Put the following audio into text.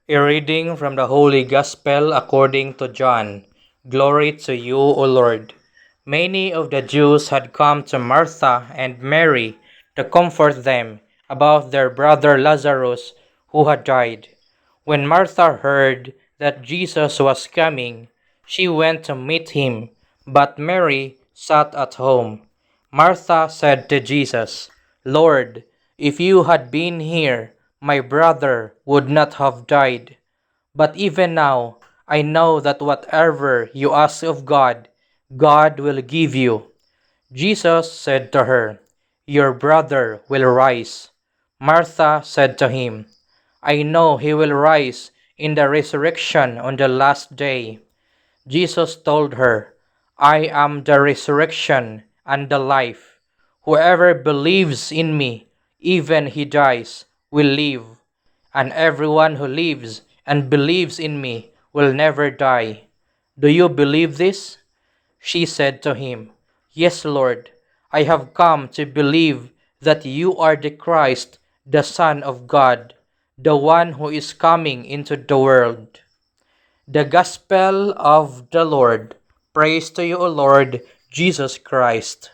A reading from the Holy Gospel according to John. Glory to you, O Lord. Many of the Jews had come to Martha and Mary to comfort them about their brother Lazarus who had died. When Martha heard that Jesus was coming, she went to meet him, but Mary sat at home. Martha said to Jesus, "Lord, if you had been here, my brother would not have died. But even now, I know that whatever you ask of God, God will give you." Jesus said to her, "Your brother will rise." Martha said to him, "I know he will rise in the resurrection on the last day." Jesus told her, "I am the resurrection and the life. Whoever believes in me, even he dies, will live. And everyone who lives and believes in me will never die. Do you believe this?" She said to him, "Yes, Lord, I have come to believe that you are the Christ, the Son of God, the one who is coming into the world." The Gospel of the Lord. Praise to you, O Lord Jesus Christ.